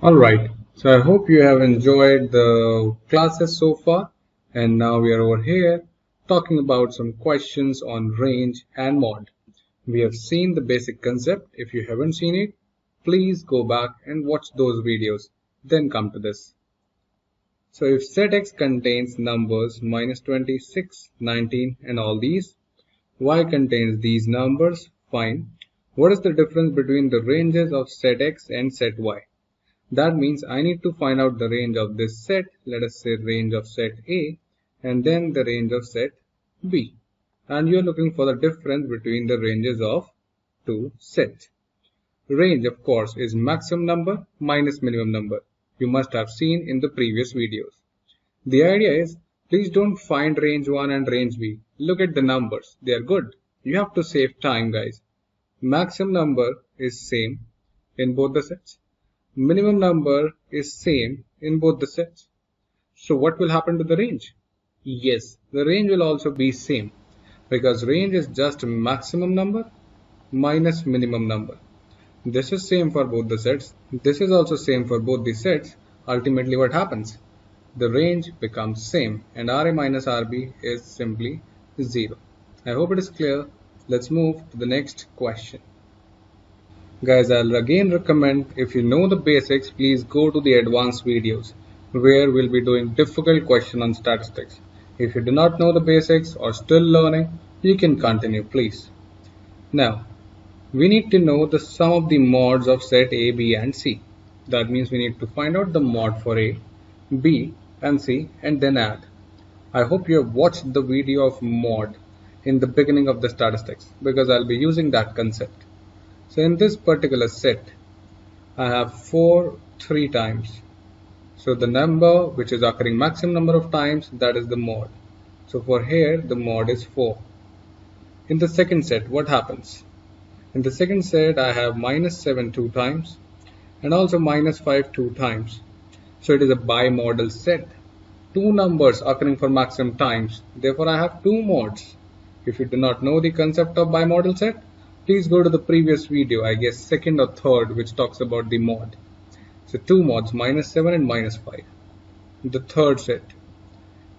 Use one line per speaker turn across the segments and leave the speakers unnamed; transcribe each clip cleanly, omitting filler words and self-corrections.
Alright, so I hope you have enjoyed the classes so far, and now we are over here talking about some questions on range and mod. We have seen the basic concept. If you haven't seen it, please go back and watch those videos, then come to this. So if set x contains numbers minus 26, 19 and all these, y contains these numbers, fine. What is the difference between the ranges of set x and set y? That means I need to find out the range of this set, let us say range of set A, and then the range of set B. And you are looking for the difference between the ranges of two sets. Range, of course, is maximum number minus minimum number. You must have seen in the previous videos. The idea is, please don't find range 1 and range B. Look at the numbers. They are good. You have to save time, guys. Maximum number is same in both the sets. Minimum number is same in both the sets. So what will happen to the range? Yes, the range will also be same because range is just maximum number minus minimum number. This is same for both the sets. This is also same for both the sets. Ultimately what happens? The range becomes same and RA minus RB is simply 0. I hope it is clear. Let's move to the next question. Guys, I'll again recommend, if you know the basics, please go to the advanced videos where we'll be doing difficult question on statistics. If you do not know the basics or still learning, you can continue, please. Now, we need to know the sum of the mods of set A, B and C. That means we need to find out the mod for A, B and C and then add. I hope you have watched the video of mod in the beginning of the statistics because I'll be using that concept. So in this particular set, I have 4 3 times. So the number which is occurring maximum number of times, that is the mod. So for here, the mod is 4. In the second set, what happens? In the second set, I have minus 7 2 times and also minus 5 2 times. So it is a bimodal set. 2 numbers occurring for maximum times. Therefore, I have 2 mods. If you do not know the concept of bimodal set, please go to the previous video, I guess second or third, which talks about the mod. So 2 mods, minus 7 and minus 5. The third set.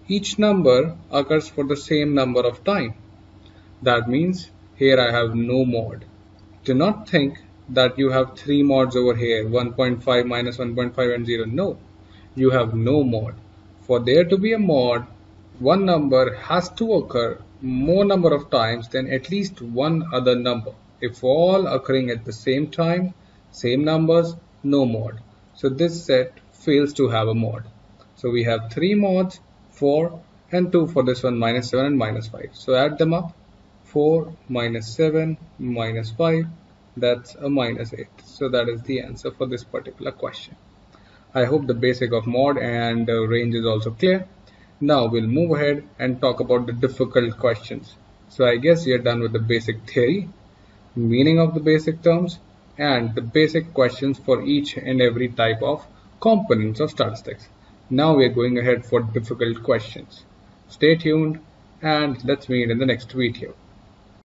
Each number occurs for the same number of time. That means here I have no mod. Do not think that you have 3 mods over here, 1.5 minus 1.5 and 0. No, you have no mod. For there to be a mod, one number has to occur more number of times than at least one other number. If all occurring at the same time, same numbers, no mod. So this set fails to have a mod. So we have 3 mods, 4 and 2 for this one, minus 7 and minus 5. So add them up, 4 minus 7 minus 5, that's a minus 8. So that is the answer for this particular question. I hope the basic of mod and range is also clear. Now we'll move ahead and talk about the difficult questions. So I guess you're done with the basic theory, meaning of the basic terms, and the basic questions for each and every type of components of statistics. Now we're going ahead for difficult questions. Stay tuned and let's meet in the next video.